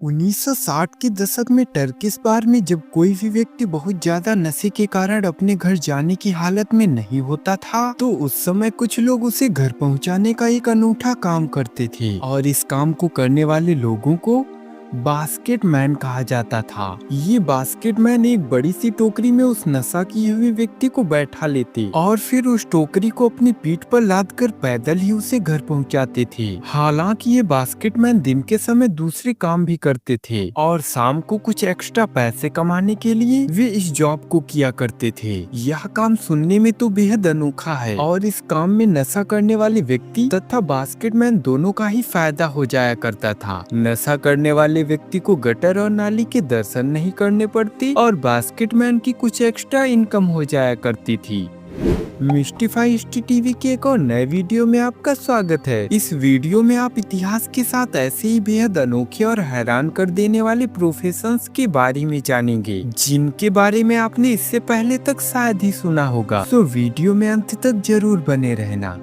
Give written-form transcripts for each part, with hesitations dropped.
1960 के दशक में टर्किश बार में जब कोई भी व्यक्ति बहुत ज्यादा नशे के कारण अपने घर जाने की हालत में नहीं होता था, तो उस समय कुछ लोग उसे घर पहुंचाने का एक अनूठा काम करते थे और इस काम को करने वाले लोगों को बास्केटमैन कहा जाता था। ये बास्केटमैन एक बड़ी सी टोकरी में उस नशा किए हुए व्यक्ति को बैठा लेते और फिर उस टोकरी को अपनी पीठ पर लाद कर पैदल ही उसे घर पहुंचाते थे। हालांकि ये बास्केटमैन दिन के समय दूसरे काम भी करते थे और शाम को कुछ एक्स्ट्रा पैसे कमाने के लिए वे इस जॉब को किया करते थे। यह काम सुनने में तो बेहद अनोखा है और इस काम में नशा करने वाले व्यक्ति तथा बास्केटमैन दोनों का ही फायदा हो जाया करता था। नशा करने वाले व्यक्ति को गटर और नाली के दर्शन नहीं करने पड़ते और बास्केटमैन की कुछ एक्स्ट्रा इनकम हो जाया करती थी। मिस्टिफाई हिस्ट्री टीवी के एक और नए वीडियो में आपका स्वागत है। इस वीडियो में आप इतिहास के साथ ऐसे ही बेहद अनोखे और हैरान कर देने वाले प्रोफेशंस के बारे में जानेंगे जिनके बारे में आपने इससे पहले तक शायद ही सुना होगा। तो वीडियो में अंत तक जरूर बने रहना।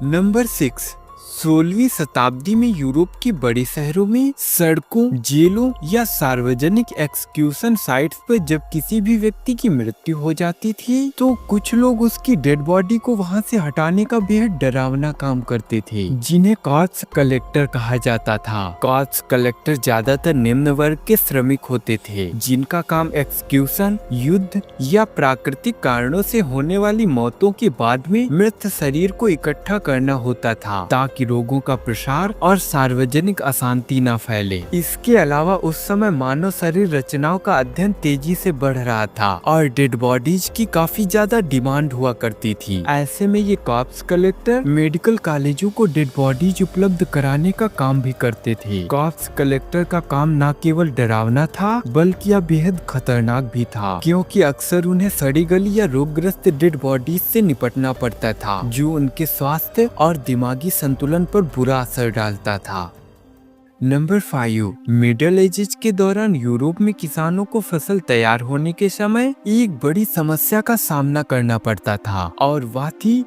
नंबर 6, 16वीं शताब्दी में यूरोप के बड़े शहरों में सड़कों, जेलों या सार्वजनिक एक्सक्यूशन साइट्स पर जब किसी भी व्यक्ति की मृत्यु हो जाती थी तो कुछ लोग उसकी डेड बॉडी को वहां से हटाने का बेहद डरावना काम करते थे, जिन्हें कॉर्प्स कलेक्टर कहा जाता था। कॉर्प्स कलेक्टर ज्यादातर निम्न वर्ग के श्रमिक होते थे जिनका काम एक्सक्यूशन, युद्ध या प्राकृतिक कारणों से होने वाली मौतों के बाद में मृत शरीर को इकट्ठा करना होता था ताकि रोगों का प्रसार और सार्वजनिक अशांति न फैले। इसके अलावा उस समय मानव शरीर रचनाओं का अध्ययन तेजी से बढ़ रहा था और डेड बॉडीज की काफी ज्यादा डिमांड हुआ करती थी। ऐसे में ये कॉर्प्स कलेक्टर मेडिकल कॉलेजों को डेड बॉडीज उपलब्ध कराने का काम भी करते थे। कॉर्प्स कलेक्टर का काम न केवल डरावना था बल्कि यह बेहद खतरनाक भी था, क्योंकि अक्सर उन्हें सड़ी गली या रोगग्रस्त डेड बॉडीज से निपटना पड़ता था जो उनके स्वास्थ्य और दिमागी संतुलन पर बुरा असर डालता था। नंबर 5, मिडिल एजेस के दौरान यूरोप में किसानों को फसल तैयार होने के समय एक बड़ी समस्या का सामना करना पड़ता था और वह थी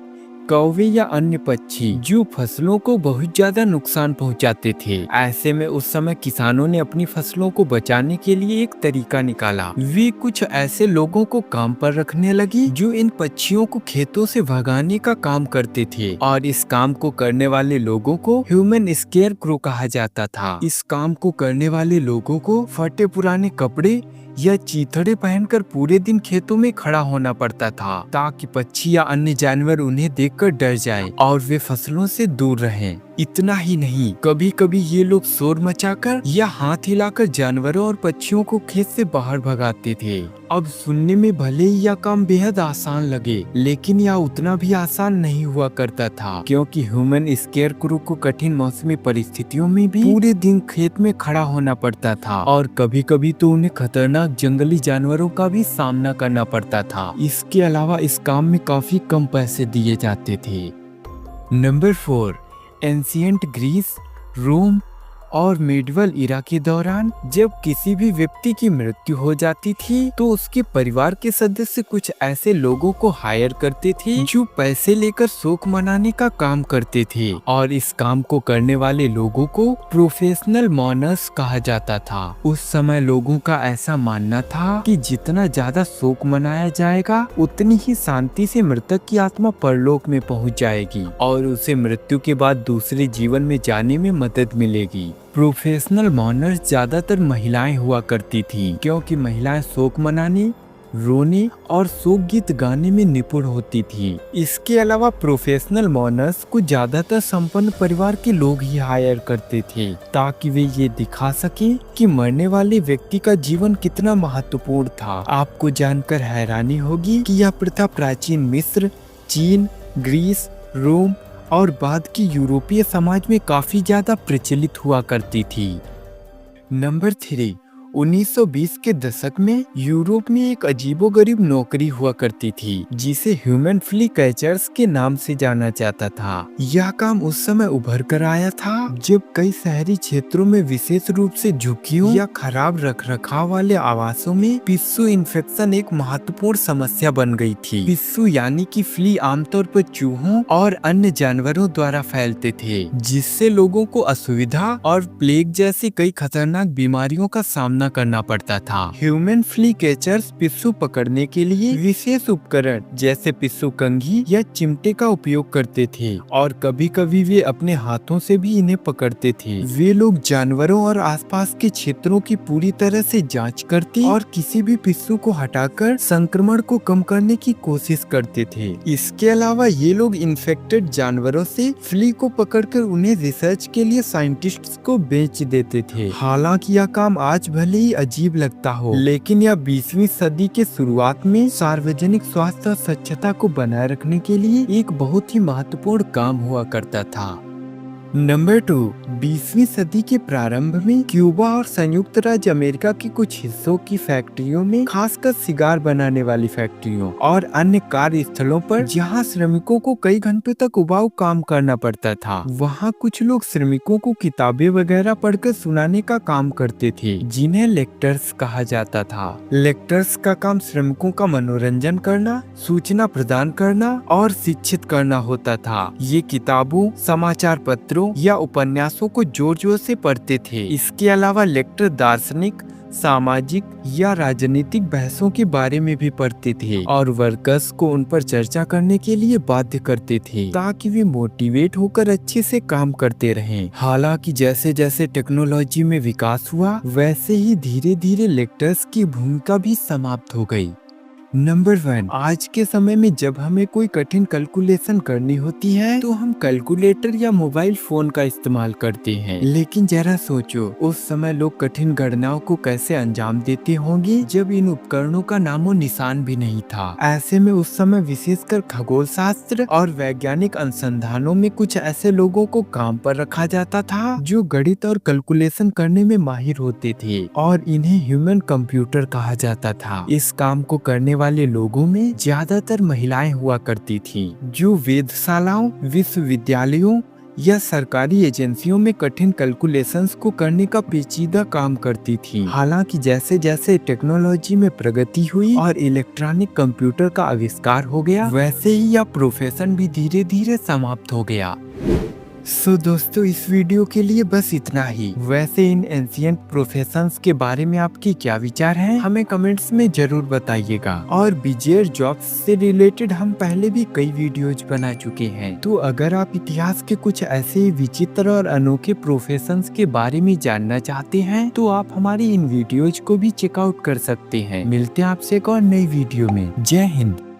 कौवे या अन्य पक्षी जो फसलों को बहुत ज्यादा नुकसान पहुंचाते थे। ऐसे में उस समय किसानों ने अपनी फसलों को बचाने के लिए एक तरीका निकाला। वे कुछ ऐसे लोगों को काम पर रखने लगी जो इन पक्षियों को खेतों से भगाने का काम करते थे और इस काम को करने वाले लोगों को ह्यूमन स्केयरक्रो कहा जाता था। इस काम को करने वाले लोगों को फटे पुराने कपड़े या चीथड़े पहनकर पूरे दिन खेतों में खड़ा होना पड़ता था ताकि पक्षी या अन्य जानवर उन्हें देखकर डर जाएं और वे फसलों से दूर रहें। इतना ही नहीं, कभी कभी ये लोग शोर मचाकर या हाथ हिलाकर जानवरों और पक्षियों को खेत से बाहर भगाते थे। अब सुनने में भले ही यह काम बेहद आसान लगे, लेकिन यह उतना भी आसान नहीं हुआ करता था, क्योंकि ह्यूमन स्केयरक्रो को कठिन मौसमी परिस्थितियों में भी पूरे दिन खेत में खड़ा होना पड़ता था और कभी कभी तो उन्हें खतरनाक जंगली जानवरों का भी सामना करना पड़ता था। इसके अलावा इस काम में काफी कम पैसे दिए जाते थे। नंबर 4, एंशिएंट ग्रीस, रोम और मेडिवल इरा के दौरान जब किसी भी व्यक्ति की मृत्यु हो जाती थी तो उसके परिवार के सदस्य कुछ ऐसे लोगों को हायर करते थे जो पैसे लेकर शोक मनाने का काम करते थे और इस काम को करने वाले लोगों को प्रोफेशनल मॉर्नर्स कहा जाता था। उस समय लोगों का ऐसा मानना था कि जितना ज्यादा शोक मनाया जाएगा उतनी ही शांति से मृतक की आत्मा परलोक में पहुंच जाएगी और उसे मृत्यु के बाद दूसरे जीवन में जाने में मदद मिलेगी। प्रोफेशनल मॉर्नर्स ज्यादातर महिलाएं हुआ करती थी, क्योंकि महिलाएं शोक मनाने, रोने और शोक गीत गाने में निपुण होती थी। इसके अलावा प्रोफेशनल मॉर्नर्स को ज्यादातर संपन्न परिवार के लोग ही हायर करते थे ताकि वे ये दिखा सकें कि मरने वाले व्यक्ति का जीवन कितना महत्वपूर्ण था। आपको जानकर हैरानी होगी कि यह प्रथा प्राचीन मिस्र, चीन, ग्रीस, रोम और बाद की यूरोपीय समाज में काफी ज्यादा प्रचलित हुआ करती थी। नंबर 3, 1920 के दशक में यूरोप में एक अजीबोगरीब नौकरी हुआ करती थी जिसे ह्यूमन फ्ली कैचर्स के नाम से जाना जाता था। यह काम उस समय उभर कर आया था जब कई शहरी क्षेत्रों में विशेष रूप से झुग्गियों या खराब रखरखाव वाले आवासों में पिस्सू इन्फेक्शन एक महत्वपूर्ण समस्या बन गई थी। पिस्सू यानी कि फ्ली आमतौर पर चूहों और अन्य जानवरों द्वारा फैलते थे, जिससे लोगों को असुविधा और प्लेग जैसी कई खतरनाक बीमारियों का सामना करना पड़ता था। ह्यूमन फ्ली कैचर्स पिस्सू पकड़ने के लिए विशेष उपकरण जैसे पिस्सू कंघी या चिमटे का उपयोग करते थे और कभी कभी वे अपने हाथों से भी इन्हें पकड़ते थे। वे लोग जानवरों और आसपास के क्षेत्रों की पूरी तरह से जांच करते और किसी भी पिस्सू को हटाकर संक्रमण को कम करने की कोशिश करते थे। इसके अलावा ये लोग इन्फेक्टेड जानवरों से फ्ली को पकड़कर उन्हें रिसर्च के लिए साइंटिस्ट्स को बेच देते थे। हालांकि यह काम आज भले ही अजीब लगता हो, लेकिन यह 20वीं सदी के शुरुआत में सार्वजनिक स्वास्थ्य और स्वच्छता को बनाए रखने के लिए एक बहुत ही महत्वपूर्ण काम हुआ करता था। नंबर 2, 20वीं सदी के प्रारंभ में क्यूबा और संयुक्त राज्य अमेरिका के कुछ हिस्सों की फैक्ट्रियों में, खासकर सिगार बनाने वाली फैक्ट्रियों और अन्य कार्यस्थलों पर जहां श्रमिकों को कई घंटों तक उबाऊ काम करना पड़ता था, वहां कुछ लोग श्रमिकों को किताबें वगैरह पढ़कर सुनाने का काम करते थे, जिन्हें लेक्टर्स कहा जाता था। लेक्टर्स का काम श्रमिकों का मनोरंजन करना, सूचना प्रदान करना और शिक्षित करना होता था। ये किताबों, समाचार पत्रों या उपन्यासों को जोर जोर से पढ़ते थे। इसके अलावा लेक्टर दार्शनिक, सामाजिक या राजनीतिक बहसों के बारे में भी पढ़ते थे और वर्कर्स को उन पर चर्चा करने के लिए बाध्य करते थे ताकि वे मोटिवेट होकर अच्छे से काम करते रहें। हालांकि जैसे जैसे टेक्नोलॉजी में विकास हुआ, वैसे ही धीरे धीरे लेक्टर्स की भूमिका भी समाप्त हो गई। नंबर 1, आज के समय में जब हमें कोई कठिन कैलकुलेशन करनी होती है तो हम कैलकुलेटर या मोबाइल फोन का इस्तेमाल करते हैं। लेकिन जरा सोचो, उस समय लोग कठिन गणनाओं को कैसे अंजाम देते होंगे जब इन उपकरणों का नामो निशान भी नहीं था। ऐसे में उस समय विशेषकर खगोल शास्त्र और वैज्ञानिक अनुसंधानों में कुछ ऐसे लोगों को काम पर रखा जाता था जो गणित और कैलकुलेशन करने में माहिर होते थे और इन्हें ह्यूमन कंप्यूटर कहा जाता था। इस काम को करने वाले लोगों में ज्यादातर महिलाएं हुआ करती थीं, जो वेधशालाओं, विश्वविद्यालयों या सरकारी एजेंसियों में कठिन कैलकुलेशंस को करने का पेचीदा काम करती थीं। हालांकि जैसे जैसे टेक्नोलॉजी में प्रगति हुई और इलेक्ट्रॉनिक कंप्यूटर का आविष्कार हो गया, वैसे ही यह प्रोफेशन भी धीरे धीरे समाप्त हो गया। दोस्तों, इस वीडियो के लिए बस इतना ही। वैसे इन एंशिएंट प्रोफेशंस के बारे में आपके क्या विचार हैं, हमें कमेंट्स में जरूर बताइएगा। और बीजेर जॉब्स से रिलेटेड हम पहले भी कई वीडियोज बना चुके हैं, तो अगर आप इतिहास के कुछ ऐसे विचित्र और अनोखे प्रोफेशंस के बारे में जानना चाहते हैं तो आप हमारी इन वीडियोज को भी चेकआउट कर सकते हैं। मिलते हैं आपसे एक और नई वीडियो में। जय हिंद।